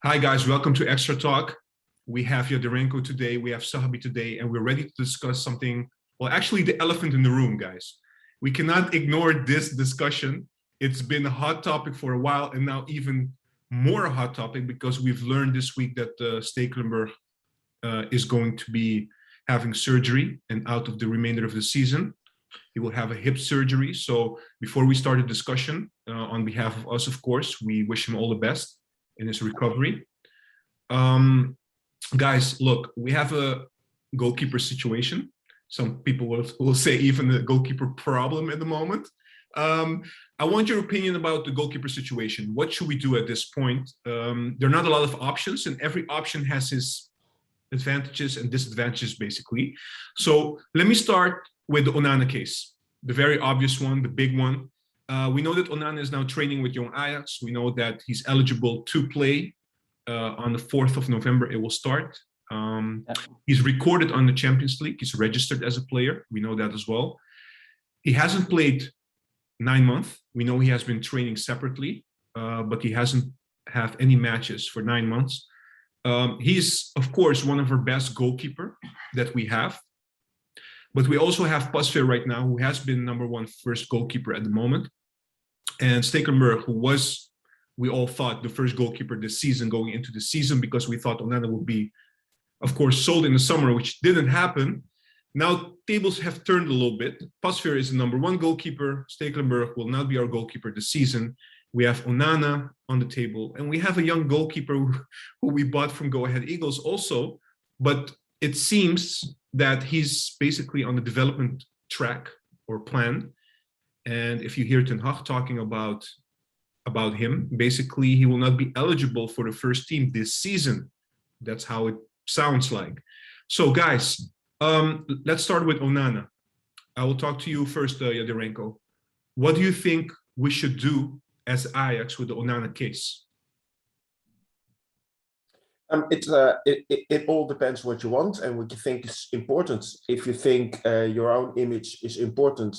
Hi guys, welcome to Extra Talk. We have Yaiderenko today, we have Sahabi today, and we're ready to discuss something, well, actually the elephant in the room, guys. We cannot ignore this discussion. It's been a hot topic for a while, and now even more a hot topic because we've learned this week that Stekelenburg is going to be having surgery and out of the remainder of the season. He will have a hip surgery. So before we start the discussion, on behalf of us, of course, we wish him all the best in his recovery. Guys, look, we have a goalkeeper situation. Some people will say even a goalkeeper problem at the moment. I want your opinion about the goalkeeper situation. What should we do at this point? There are not a lot of options, and every option has its advantages and disadvantages, basically. So let me start with the Onana case, the very obvious one, the big one. We know that Onana is now training with Young Ajax. We know that he's eligible to play on the 4th of November. It will start. He's recorded on the Champions League. He's registered as a player. We know that as well. He hasn't played 9 months. We know he has been training separately, but he hasn't had any matches for 9 months. He's, of course, one of our best goalkeeper that we have. But we also have Pasveer right now, who has been #1 first goalkeeper at the moment. And Stekelenburg, who was, we all thought, the first goalkeeper this season going into the season, because we thought Onana would be, of course, sold in the summer, which didn't happen. Now tables have turned a little bit. Pasveer is the #1 goalkeeper. Stekelenburg will not be our goalkeeper this season. We have Onana on the table, and we have a young goalkeeper who we bought from Go Ahead Eagles also. But it seems that he's basically on the development track or plan. And if you hear Ten Hag talking about him, basically he will not be eligible for the first team this season. That's how it sounds like. So guys, let's start with Onana. I will talk to you first, Yaiderenko. What do you think we should do as Ajax with the Onana case? It all depends what you want and what you think is important. If you think your own image is important,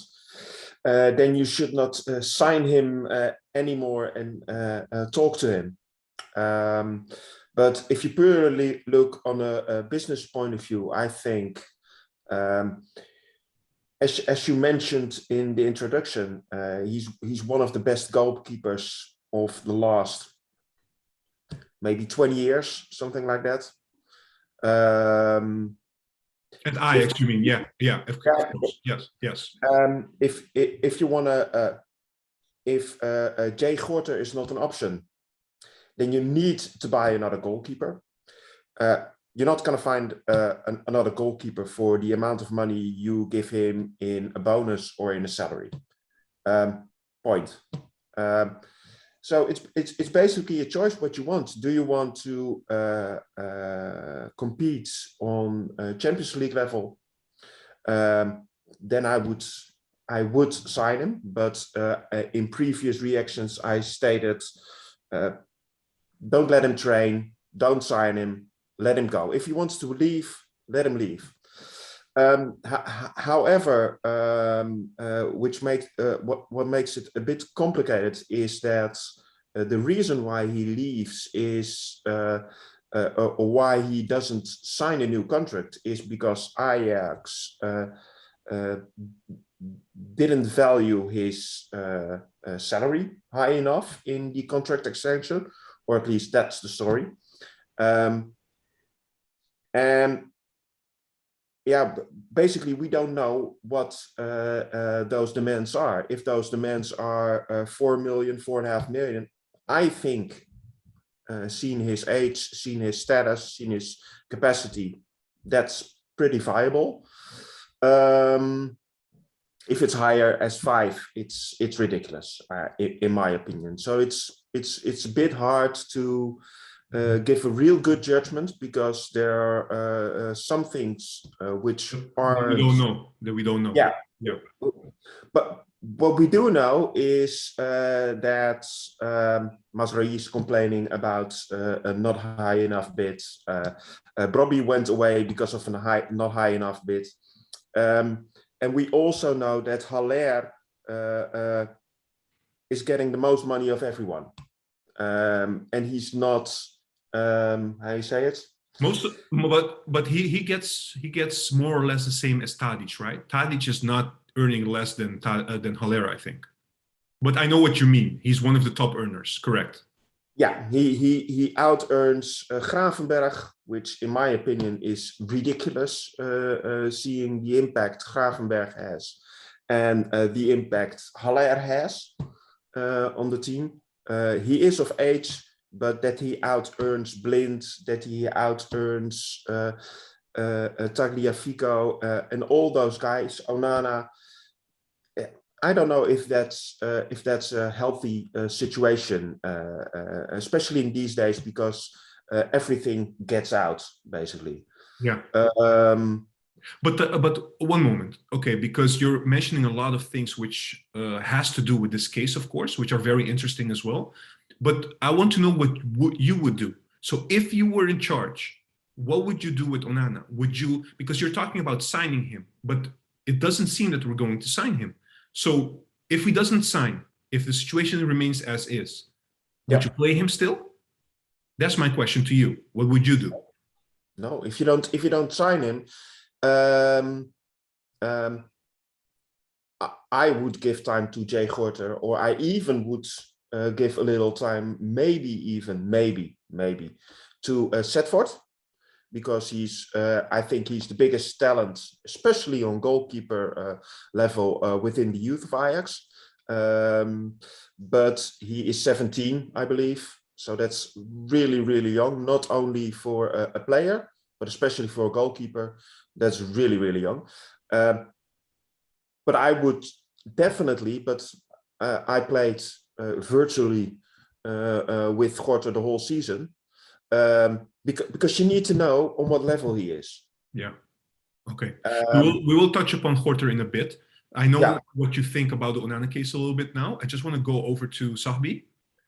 then you should not sign him anymore and talk to him. But if you purely look on a business point of view, I think, as you mentioned in the introduction, he's one of the best goalkeepers of the last maybe 20 years, something like that. At Ajax, you mean? Yeah, of course. Yes. If you want to, if Jay Gorter is not an option, then you need to buy another goalkeeper. You're not going to find another goalkeeper for the amount of money you give him in a bonus or in a salary. Point. So it's basically a choice what you want. Do you want to compete on Champions League level? Then I would sign him. But in previous reactions, I stated, don't let him train, don't sign him, let him go. If he wants to leave, let him leave. However, what makes it a bit complicated is that the reason why he leaves is, or why he doesn't sign a new contract, is because Ajax didn't value his salary high enough in the contract extension, or at least that's the story. And yeah, basically, we don't know what those demands are. If those demands are 4 million, 4.5 million, I think, seeing his age, seeing his status, seeing his capacity, that's pretty viable. If it's higher as 5, it's ridiculous, in my opinion. So it's a bit hard to give a real good judgment, because there are some things which are that we don't know. Yeah. But what we do know is that Mazraoui is complaining about a not high enough bid. Brobby went away because of a not high enough bid. And we also know that Haller is getting the most money of everyone. And he's not how you say it? But he gets more or less the same as Tadic, right? Tadic is not earning less than Haller, I think. But I know what you mean. He's one of the top earners, correct? Yeah, he out earns Gravenberg, which in my opinion is ridiculous, seeing the impact Gravenberg has and the impact Haller has on the team. He is of age, but that he out earns Blind, that he out earns Tagliafico and all those guys, Onana. I don't know if that's a healthy situation, especially in these days, because everything gets out basically. Yeah. But one moment, okay, because you're mentioning a lot of things which has to do with this case, of course, which are very interesting as well. But I want to know what you would do. So if you were in charge, what would you do with Onana? Would you, because you're talking about signing him, but it doesn't seem that we're going to sign him. So if he doesn't sign, if the situation remains as is, would you play him still? That's my question to you. What would you do? No, if you don't sign him, I would give time to Jay Gorter, or I even would give a little time, maybe to Setford, because I think he's the biggest talent, especially on goalkeeper level within the youth of Ajax. But he is 17, I believe. So that's really, really young, not only for a player, but especially for a goalkeeper. That's really, really young. But I would definitely, I played virtually with Gorter the whole season. Because you need to know on what level he is. Yeah. Okay. We will touch upon Gorter in a bit. I know what you think about the Onana case a little bit now. I just want to go over to Sahbi.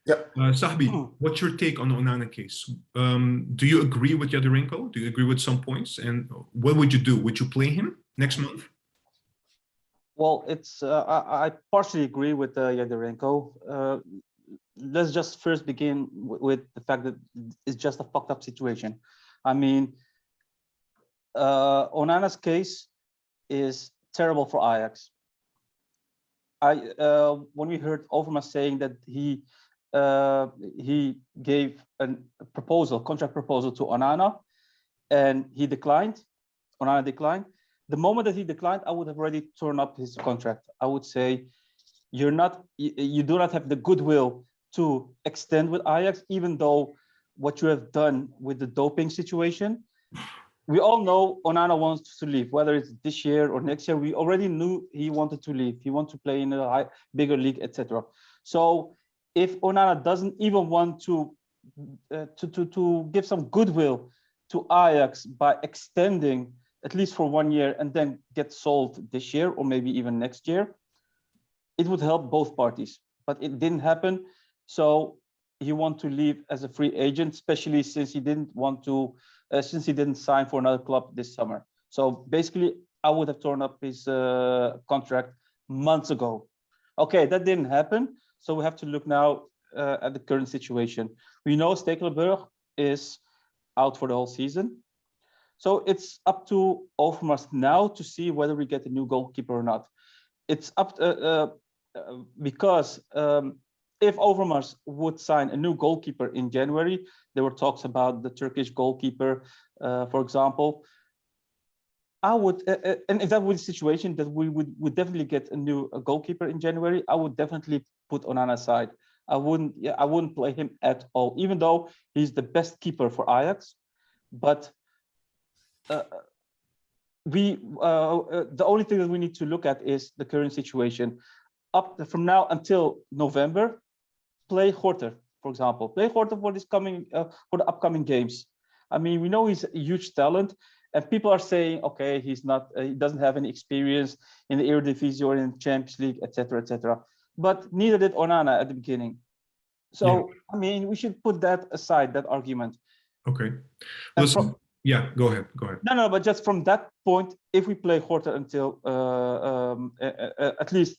Yeah. Sahbi, what's your take on the Onana case? Do you agree with Yaiderenko? Do you agree with some points? And what would you do? Would you play him next month? Well, it's I partially agree with Yaiderenko. Let's just first begin with the fact that it's just a fucked up situation. I mean, Onana's case is terrible for Ajax. When we heard Overmars saying that he gave a contract proposal to Onana, and he declined, Onana declined. The moment that he declined, I would have already torn up his contract. I would say, you do not have the goodwill to extend with Ajax, even though what you have done with the doping situation. We all know Onana wants to leave, whether it's this year or next year. We already knew he wanted to leave. He wanted to play in a bigger league, etc. So if Onana doesn't even want to give some goodwill to Ajax by extending at least for 1 year and then get sold this year or maybe even next year, it would help both parties. But it didn't happen. So he wanted to leave as a free agent, especially since he didn't sign for another club this summer. So basically, I would have torn up his contract months ago. Okay, that didn't happen. So we have to look now at the current situation. We know Stekelenburg is out for the whole season. So it's up to Overmars now to see whether we get a new goalkeeper or not. It's up because if Overmars would sign a new goalkeeper in January, there were talks about the Turkish goalkeeper, for example. I would, and if that was the situation that we would definitely get a new goalkeeper in January, I would definitely put Onana aside. I wouldn't play him at all, even though he's the best keeper for Ajax. But the only thing that we need to look at is the current situation. From now until November, play Gorter, for example. Play Gorter for for the upcoming games. I mean, we know he's a huge talent, and people are saying, okay, he doesn't have any experience in the Eredivisie or in the Champions League, etc., etc. But neither did Onana at the beginning. So, yeah. I mean, we should put that aside, that argument. Okay. Listen, yeah, go ahead. No, but just from that point, if we play Gorter until at least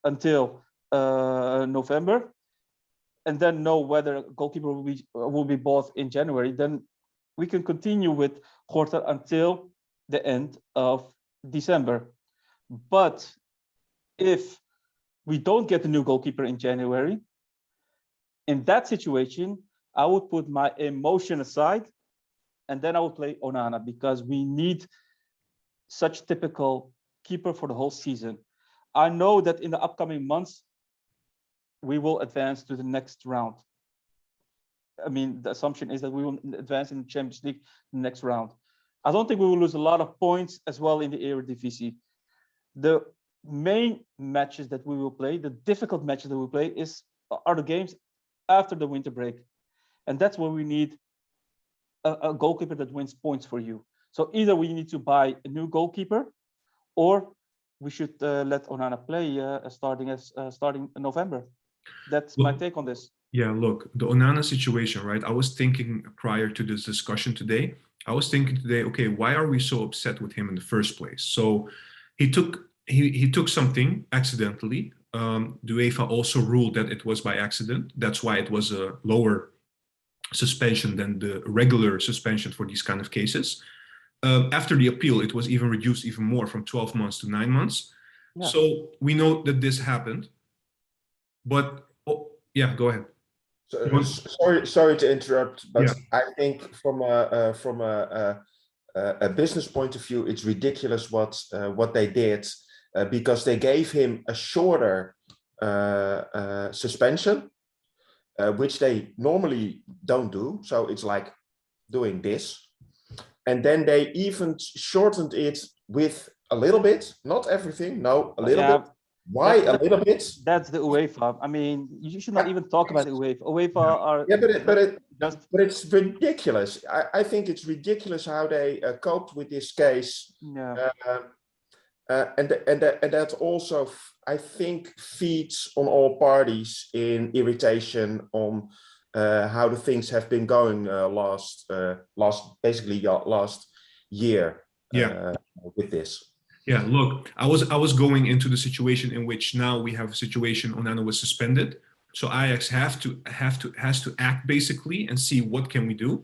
until November, and then know whether a goalkeeper will be bought in January, then we can continue with Gorter until the end of December. But if we don't get a new goalkeeper in January, in that situation, I would put my emotion aside, and then I will play Onana, because we need such typical keeper for the whole season. I know that in the upcoming months, we will advance to the next round. I mean, the assumption is that we will advance in the Champions League next round. I don't think we will lose a lot of points as well in the Eredivisie. The main matches that we will play, the difficult matches that we play, are the games after the winter break. And that's where we need a goalkeeper that wins points for you. So either we need to buy a new goalkeeper, or we should let Onana play starting in November. That's my take on this. Yeah, look, the Onana situation, right? I was thinking prior to this discussion today, okay, why are we so upset with him in the first place? So he took something accidentally. The UEFA also ruled that it was by accident. That's why it was a lower suspension than the regular suspension for these kind of cases. After the appeal, it was even reduced even more, from 12 months to 9 months. Yeah. So we know that this happened. But yeah, go ahead. So, sorry to interrupt, but yeah. I think from a business point of view, it's ridiculous what they did, because they gave him a shorter suspension, which they normally don't do. So it's like doing this, and then they even shortened it with a little bit, not everything, no, a little bit. Why a little bit? That's the UEFA. I mean, you should not even talk about UEFA. UEFA are but it's ridiculous. I think it's ridiculous how they coped with this case. Yeah. And that also, I think, feeds on all parties in irritation on how the things have been going last year. Yeah. With this. Yeah, look, I was going into the situation in which now we have a situation. Onana was suspended, so Ajax has to act basically and see what can we do.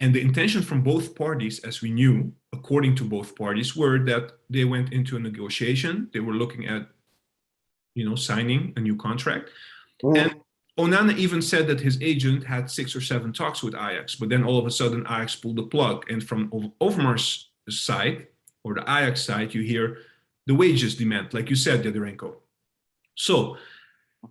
And the intention from both parties, as we knew, according to both parties, were that they went into a negotiation. They were looking at, signing a new contract. And Onana even said that his agent had 6 or 7 talks with Ajax, but then all of a sudden Ajax pulled the plug. And from Overmars' side, or the Ajax side, you hear the wages demand, like you said, Yaiderenko. So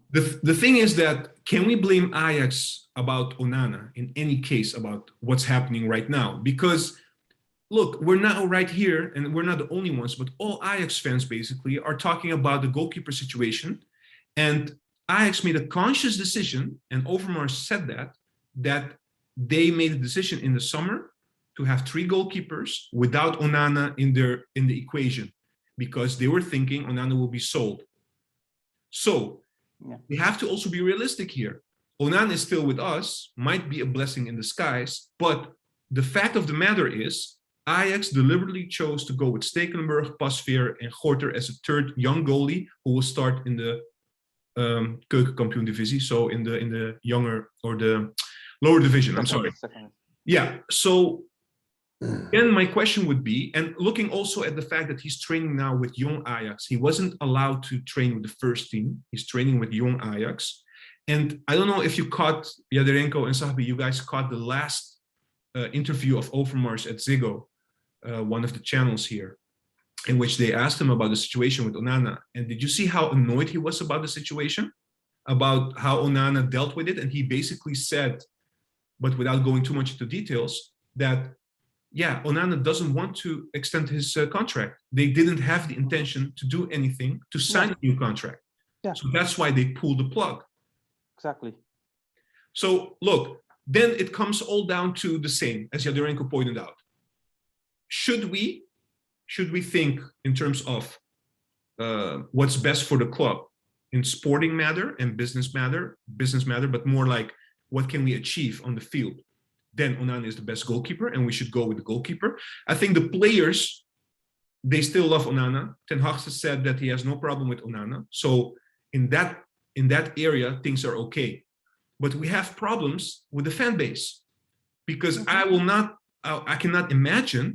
the thing is that, can we blame Ajax about Onana in any case about what's happening right now? Because look, we're now right here, and we're not the only ones, but all Ajax fans basically are talking about the goalkeeper situation. And Ajax made a conscious decision, and Overmars said that they made a decision in the summer to have 3 goalkeepers without Onana in the equation, because they were thinking Onana will be sold. So we have to also be realistic here. Onana is still with us, might be a blessing in disguise, but the fact of the matter is Ajax deliberately chose to go with Stekelenburg, Pasveer, and Gorter as a 3rd young goalie who will start in the Keukenkampioen divisie, so in the younger or the lower division. I'm sorry. Yeah, so then my question would be, and looking also at the fact that he's training now with young Ajax, he wasn't allowed to train with the first team. He's training with young Ajax. And I don't know if you caught, Yaiderenko and Sahbi, you guys caught the last interview of Overmars at Ziggo, one of the channels here, in which they asked him about the situation with Onana. And did you see how annoyed he was about the situation, about how Onana dealt with it? And he basically said, but without going too much into details, that yeah, Onana doesn't want to extend his contract. They didn't have the intention to do anything to sign a new contract. Yeah. So that's why they pulled the plug. Exactly. So look, then it comes all down to the same, as Yaiderenko pointed out. Should we think in terms of what's best for the club in sporting matter and business matter, but more like what can we achieve on the field? Then Onana is the best goalkeeper, and we should go with the goalkeeper. I think the players, they still love Onana. Ten Hag has said that he has no problem with Onana. So in that area, things are okay. but we have problems with the fan base because I cannot imagine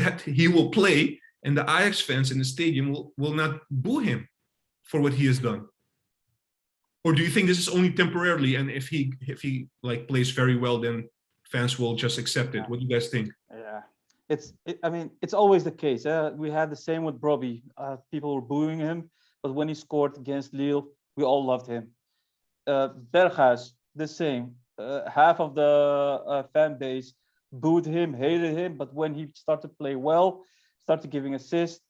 that he will play and the Ajax fans in the stadium will not boo him for what he has done. Or do you think this is only temporarily, and if he like plays very well, then fans will just accept it? What do you guys think? Yeah, I mean, it's always the case. We had the same with Brobbey. People were booing him, but when he scored against Lille, we all loved him. Berghuis, the same. Half of the fan base booed him, hated him, but when he started to play well, started giving assists,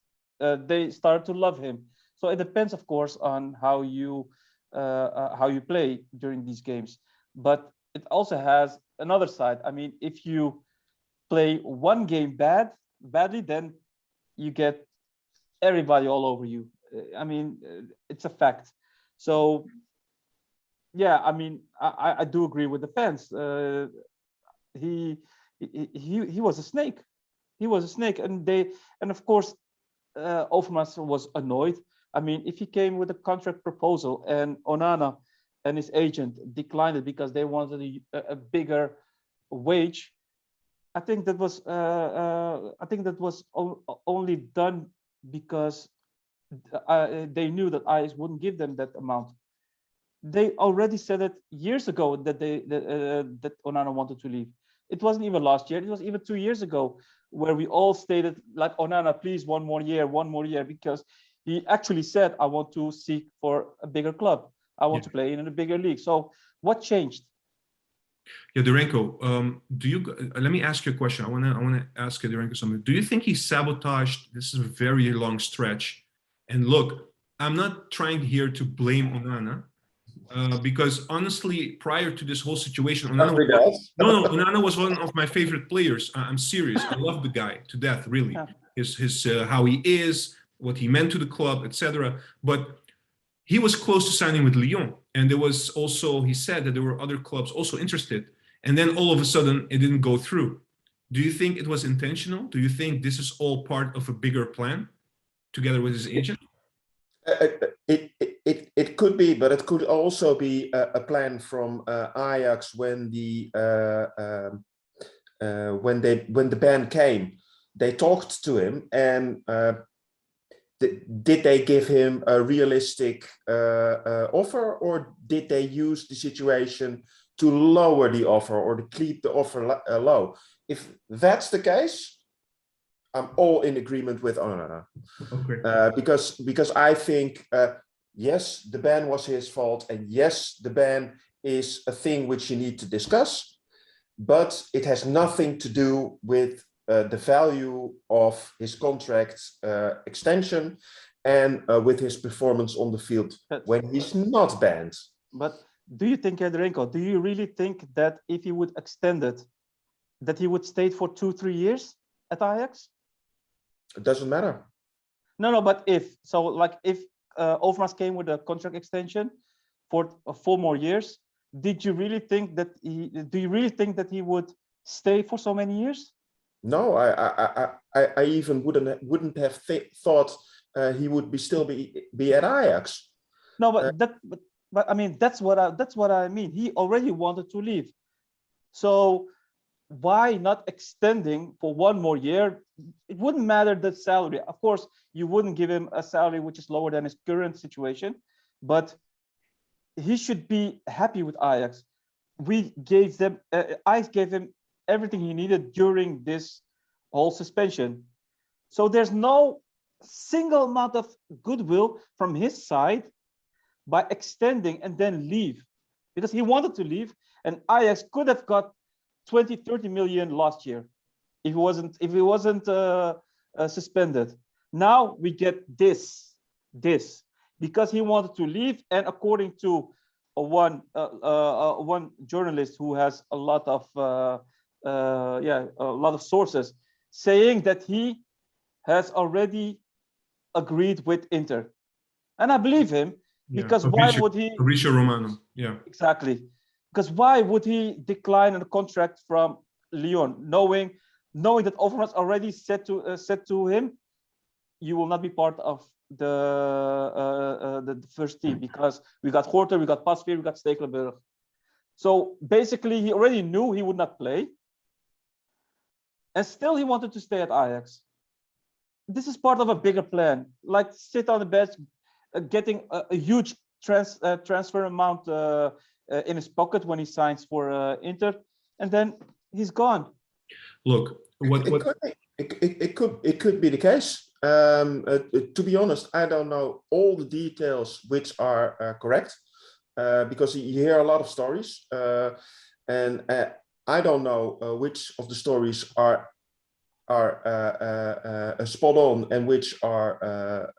they started to love him. So it depends, of course, on how you play during these games. But it also has another side. I mean, if you play one game badly, then you get everybody all over you. I mean, it's a fact. So yeah, I mean, I do agree with the fans. He was a snake. He was a snake, and of course, Overmars was annoyed. I mean, if he came with a contract proposal and Onana and his agent declined it because they wanted a bigger wage, I think that was only done because they knew that Ajax wouldn't give them that amount. They already said it years ago that that Onana wanted to leave. It wasn't even last year. It was even 2 years ago where we all stated like, Onana, please, one more year, because he actually said, I want to seek for a bigger club. I want to play in a bigger league. So what changed? Yaiderenko, let me ask you a question. I wanna ask Yaiderenko something. Do you think he sabotaged? This is a very long stretch. And look, I'm not trying here to blame Onana. Because honestly, prior to this whole situation, Onana was one of my favorite players. I'm serious. I love the guy to death, really. His how he is, what he meant to the club, etc. But he was close to signing with Lyon, and there was also, he said that there were other clubs also interested, and then all of a sudden it didn't go through. Do you think it was intentional? Do you think this is all part of a bigger plan, together with his agent? It could be, but it could also be a plan from Ajax when the ban came. They talked to him, and did they give him a realistic offer, or did they use the situation to lower the offer or to keep the offer low? If that's the case, I'm all in agreement with Onana. Okay. Because I think, yes, the ban was his fault, and yes, the ban is a thing which you need to discuss, but it has nothing to do with the value of his contract extension and with his performance on the field when he's not banned. But do you think, Yaiderenko, do you really think that if he would extend it, that he would stay for 2-3 years at Ajax? It doesn't matter. No, but if Overmars came with a contract extension for 4 more years, did you really think that do you really think that he would stay for so many years? No, I even wouldn't have thought he would still be at Ajax. No, but I mean, that's what I mean. He already wanted to leave, so why not extending for 1 more year? It wouldn't matter the salary. Of course, you wouldn't give him a salary which is lower than his current situation, but he should be happy with Ajax. Ajax gave him everything he needed during this whole suspension. So there's no single amount of goodwill from his side by extending and then leave, because he wanted to leave, and Ajax could have got 20-30 million last year if he wasn't suspended. Now we get this because he wanted to leave, and according to one journalist who has a lot of sources saying that he has already agreed with Inter, and I believe him, because why would he? Fabrizio Romano, yeah, exactly. Because why would he decline a contract from Lyon, knowing that Overmars already said to him, you will not be part of the first team, because we got Gorter, we got Pasveer, we got Stekelenburg. So basically, he already knew he would not play. And still he wanted to stay at Ajax. This is part of a bigger plan, like sit on the bench, getting a huge transfer amount in his pocket when he signs for Inter, and then he's gone. Look, it could be the case. To be honest, I don't know all the details which are correct, because you hear a lot of stories, and I don't know which of the stories are spot on and which are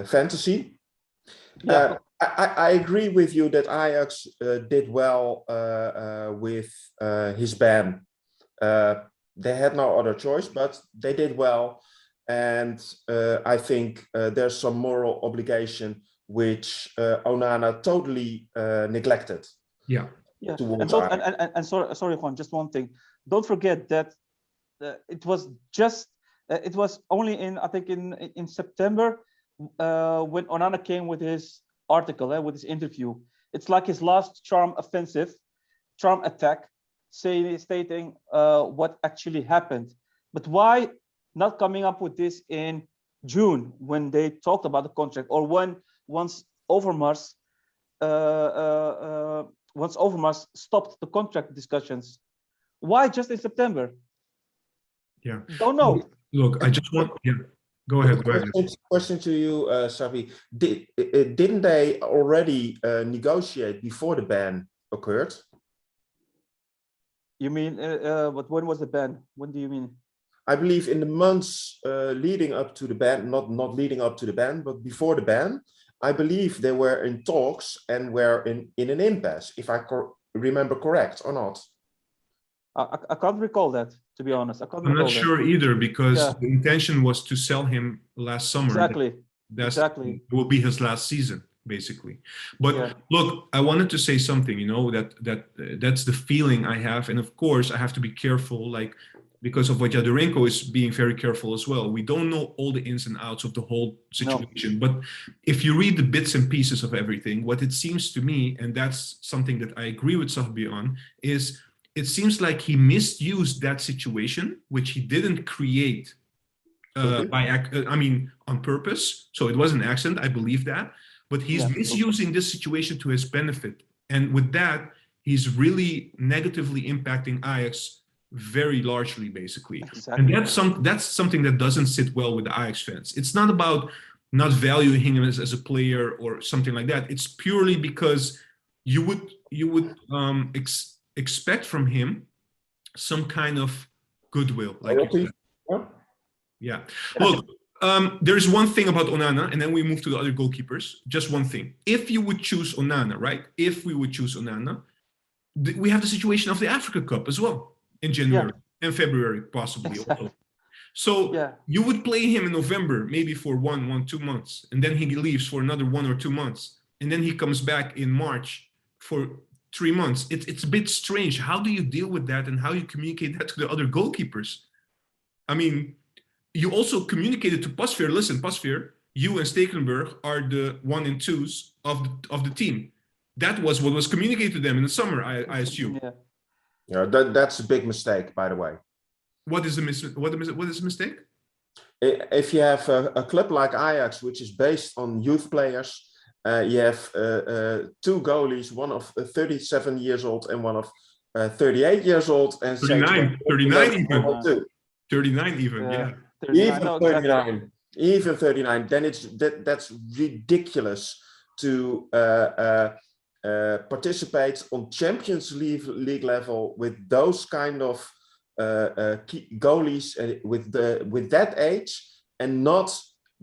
fantasy. Yeah. I agree with you that Ajax did well with his ban. They had no other choice, but they did well. And I think there's some moral obligation which Onana totally neglected. Yeah. Yeah. And sorry, Juan, just one thing. Don't forget that it was only in, I think in September when Onana came with his article, with his interview. It's like his last charm attack, stating what actually happened. But why not coming up with this in June when they talked about the contract, or once Overmars stopped the contract discussions? Why just in September? Yeah. Don't know. Look, I just want. Yeah. Go ahead. Question to you, Sabi. Didn't they already negotiate before the ban occurred? You mean, but when was the ban? When do you mean? I believe in the months leading up to the ban, not leading up to the ban, but before the ban, I believe they were in talks and were in an impasse, if I remember correct or not. I can't recall that, to be honest. I'm not sure either, because the intention was to sell him last summer. Exactly. It will be his last season, basically. But look, I wanted to say something, that's the feeling I have. And of course, I have to be careful, because of what Yaiderenko is being very careful as well. We don't know all the ins and outs of the whole situation. No. But if you read the bits and pieces of everything, what it seems to me, and that's something that I agree with Sahbi on, is it seems like he misused that situation, which he didn't create on purpose. So it was an accident, I believe that. But he's misusing this situation to his benefit. And with that, he's really negatively impacting Ajax very largely, basically. Exactly. And that's something that doesn't sit well with the Ajax fans. It's not about not valuing him as a player or something like that. It's purely because you would expect from him some kind of goodwill, like you said. Yeah. Look, there's one thing about Onana, and then we move to the other goalkeepers. Just one thing. If you would choose Onana, right? If we would choose Onana, we have the situation of the Africa Cup as well in January and February, possibly also. So you would play him in November, maybe for 2 months, and then he leaves for another 1 or 2 months, and then he comes back in March for 3 months. It's a bit strange. How do you deal with that, and how you communicate that to the other goalkeepers? I mean, you also communicated to Pasveer, listen, Pasveer, you and Stekelenburg are the 1 and 2s of the team. That was what was communicated to them in the summer, I assume. Yeah, that's a big mistake, by the way. What is the mistake? If you have a club like Ajax, which is based on youth players, you have 2 goalies, one of 37 years old and one of 38 years old, and 39 even. 39 even, yeah. 39, even 39. Then that's ridiculous to participate on Champions League level with those kind of goalies with that age and not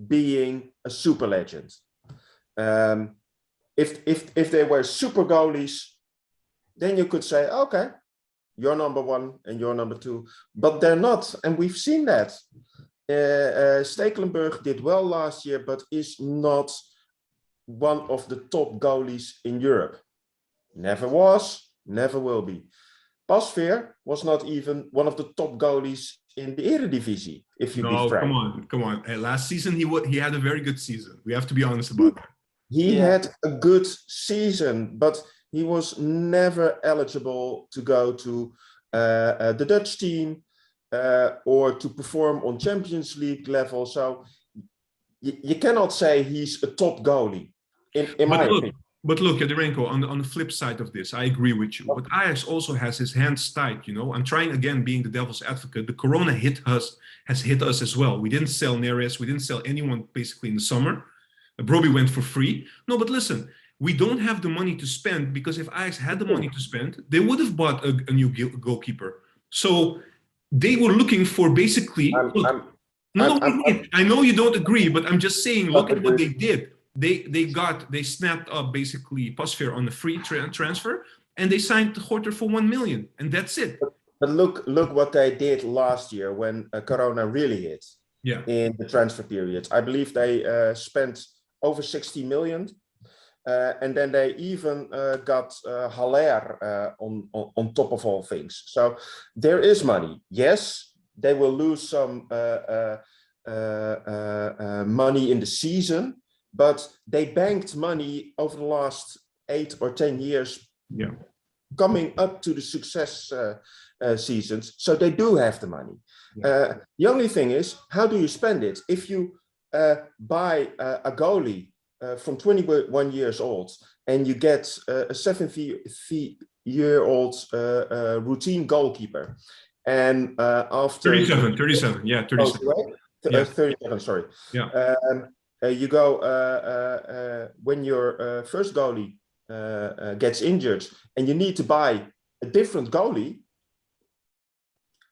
being a super legend. If they were super goalies, then you could say, okay, you're number 1 and you're number 2, but they're not, and we've seen that. Stekelenburg did well last year, but is not one of the top goalies in Europe. Never was, never will be. Pasveer was not even one of the top goalies in the Eredivisie, if you be frank. Come on. Last season, he had a very good season. We have to be honest about that. He had a good season, but he was never eligible to go to the Dutch team or to perform on Champions League level. So you cannot say he's a top goalie, in my opinion. But look, Yaiderenko, on the flip side of this, I agree with you. But Ajax also has his hands tied, you know. I'm trying, again, being the devil's advocate. The corona has hit us as well. We didn't sell Neres. We didn't sell anyone basically in the summer. Broby went for free. No, but listen, we don't have the money to spend, because if Ajax had the money to spend, they would have bought a new goalkeeper. So they were looking for basically... I know you don't agree, but I'm just saying, look at what they did. They snapped up basically Pasveer on the free transfer, and they signed Gorter for 1 million, and that's it. But look what they did last year when Corona really hit. Yeah. In the transfer period, I believe they spent over 60 million, and then they even got Haller on top of all things. So there is money. Yes, they will lose some money in the season, but they banked money over the last 8 or 10 years, coming up to the success seasons. So they do have the money. The only thing is, how do you spend it? If you buy a goalie from 21 years old and you get a 70-year-old routine goalkeeper, and after 37, yeah, 37. Oh, right? 37, sorry. Yeah. You go when your first goalie gets injured and you need to buy a different goalie.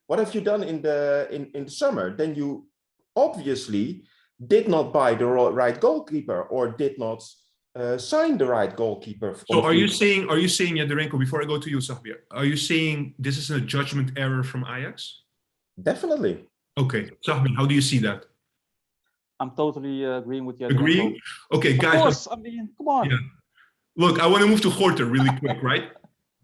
What have you done in the summer? Then you obviously did not buy the right goalkeeper, or did not sign the right goalkeeper. So are you saying, Yaiderenko, before I go to you, Sabir, are you saying this is a judgment error from Ajax? Definitely. Okay, Sabir, how do you see that? I'm totally agreeing with you. Agreeing? Okay, guys. Of course, I mean, come on. Yeah. Look, I want to move to Gorter really quick, right?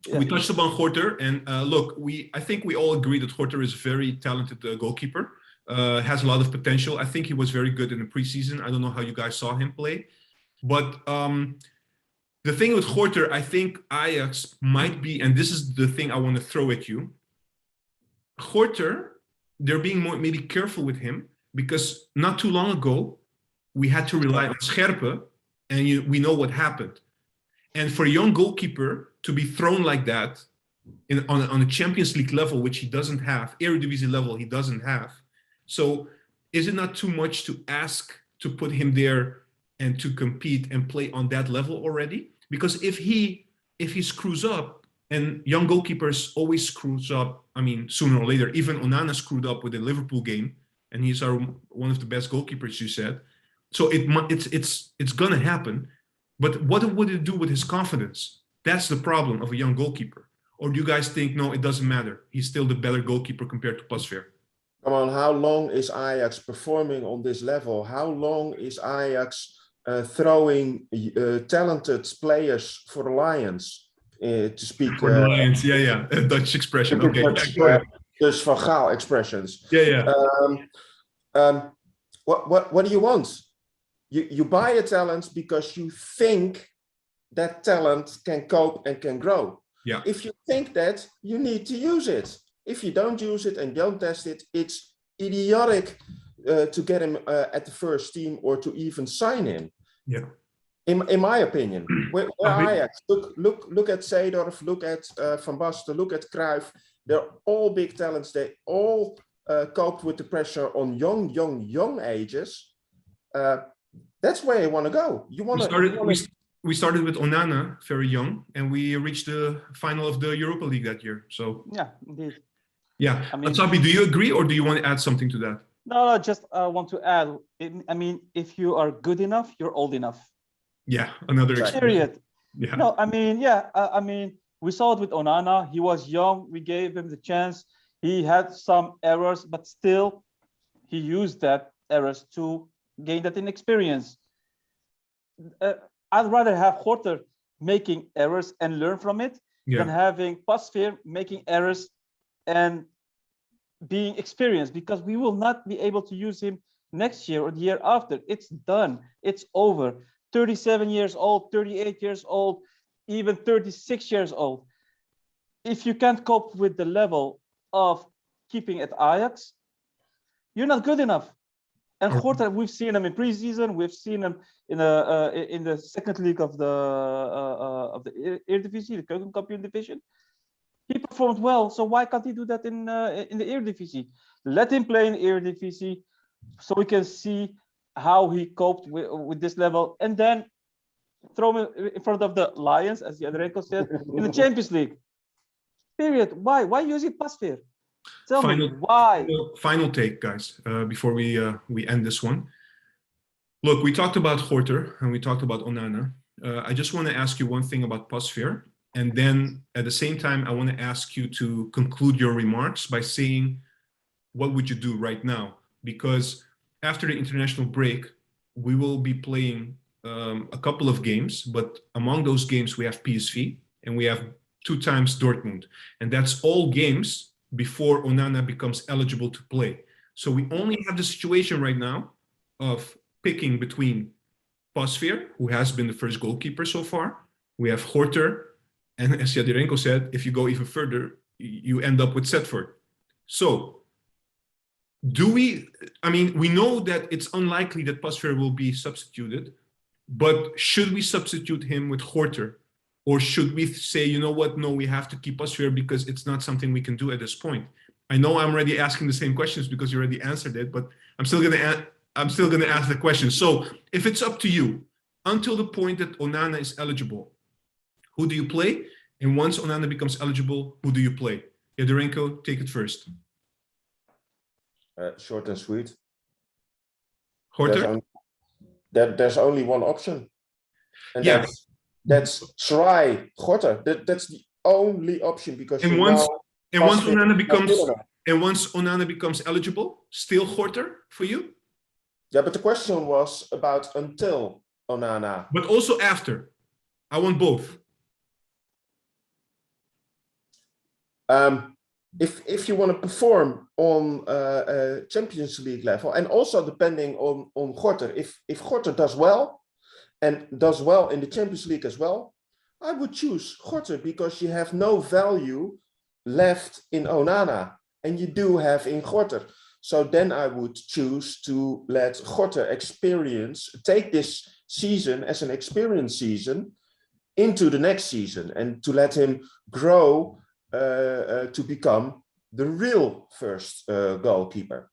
Yeah. We touched upon Gorter, and look, I think we all agree that Gorter is a very talented goalkeeper. Has a lot of potential. I think he was very good in the preseason. I don't know how you guys saw him play, but the thing with Gorter, I think Ajax might be, and this is the thing I want to throw at you. Gorter, they're being more maybe careful with him, because not too long ago we had to rely on Scherpe, and we know what happened. And for a young goalkeeper to be thrown like that on a Champions League level, which he doesn't have, Eredivisie level he doesn't have. So is it not too much to ask to put him there and to compete and play on that level already? Because if he screws up, and young goalkeepers always screws up, I mean, sooner or later, even Onana screwed up with the Liverpool game, and he's one of the best goalkeepers, you said. So it's gonna happen. But what would it do with his confidence? That's the problem of a young goalkeeper. Or do you guys think, no, it doesn't matter, he's still the better goalkeeper compared to Pasveer? Come on, how long is Ajax performing on this level? How long is Ajax throwing talented players for the Lions? To speak for the Lions, yeah, a Dutch expression. Okay, Dutch Van Gaal expressions. Yeah. What do you want? You buy a talent because you think that talent can cope and can grow. Yeah. If you think that, you need to use it. If you don't use it and don't test it, it's idiotic to get him at the first team or to even sign him. Yeah. In my opinion, where Ajax, look at Seedorf, look at Van Basten, look at Cruyff. They're all big talents. They all coped with the pressure on young ages. That's where you want to go. We started with Onana very young, and we reached the final of the Europa League that year. So yeah, indeed. Yeah, I mean, Sabi, do you agree, or do you want to add something to that? No, just want to add. I mean, if you are good enough, you're old enough. Yeah, another period. Yeah. No, I mean, yeah, I mean, we saw it with Onana. He was young. We gave him the chance. He had some errors, but still, he used that errors to gain that inexperience. I'd rather have Gorter making errors and learn from it than having Pasveer making errors and being experienced, because we will not be able to use him next year or the year after. It's done. It's over. 37 years old, 38 years old. even 36 years old. If you can't cope with the level of keeping at Ajax, you're not good enough. And Gorter, we've seen him in preseason. We've seen him in the second league of the Eredivisie, the Keukenkampioen division. He performed well, so why can't he do that in the Eredivisie? Let him play in Eredivisie, so we can see how he coped with this level, and then throw him in front of the Lions, as Yaiderenko said, in the Champions League. Period. Why? Why using Pasveer? Tell me why. Final take, guys, before we end this one. Look, we talked about Gorter and we talked about Onana. I just want to ask you one thing about Pasveer, and then at the same time, I want to ask you to conclude your remarks by saying, what would you do right now? Because after the international break, we will be playing a couple of games, but among those games, we have PSV and we have 2 times Dortmund. And that's all games before Onana becomes eligible to play. So we only have the situation right now of picking between Pasveer, who has been the first goalkeeper so far. We have Gorter, and as Yaiderenko said, if you go even further, you end up with Setford. So we know that it's unlikely that Pasveer will be substituted, but should we substitute him with Gorter? Or should we say, you know what, no, we have to keep Pasveer because it's not something we can do at this point? I know I'm already asking the same questions because you already answered it, but I'm still gonna ask the question. So if it's up to you, until the point that Onana is eligible, who do you play? And once Onana becomes eligible, who do you play? Yaiderenko, take it first. Short and sweet. Gorter? There's only one option, and yeah. That's try Gorter. That's the only option because once Onana becomes eligible, still Gorter for you? Yeah, but the question was about until Onana. But also after. I want both. If you want to perform on Champions League level, and also depending on Gorter, if Gorter does well, and does well in the Champions League as well, I would choose Gorter because you have no value left in Onana, and you do have in Gorter. So then I would choose to let Gorter take this season as an experience season into the next season, and to let him grow to become the real first goalkeeper.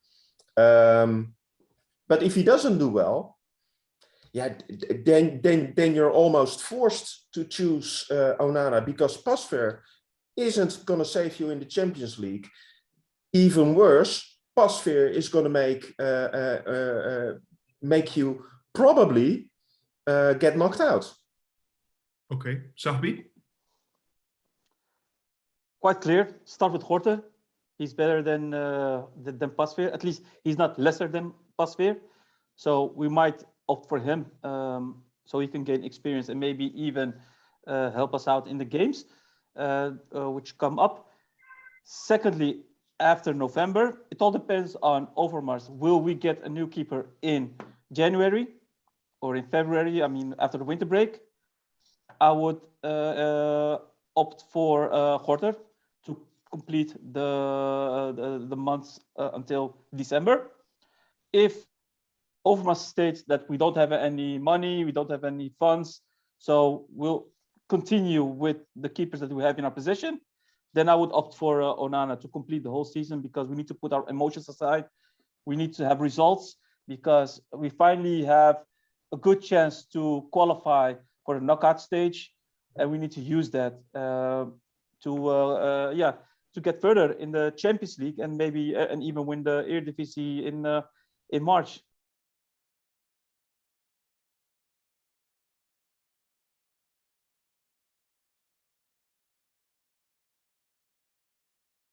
But if he doesn't do well, yeah, then you're almost forced to choose Onana because Pasveer isn't going to save you in the Champions League. Even worse, Pasveer is going to make you probably get knocked out. Okay, Sahbi? Quite clear. Start with Gorter. He's better than Pasveer. At least he's not lesser than Pasveer. So we might opt for him so he can gain experience and maybe even help us out in the games which come up. Secondly, after November, it all depends on Overmars. Will we get a new keeper in January or in February? I mean, after the winter break, I would opt for Gorter to complete the months until December. If Overmars states that we don't have any money, we don't have any funds, so we'll continue with the keepers that we have in our position, then I would opt for Onana to complete the whole season because we need to put our emotions aside. We need to have results because we finally have a good chance to qualify for the knockout stage, and we need to use that to get further in the Champions League and maybe and even win the Eredivisie in March.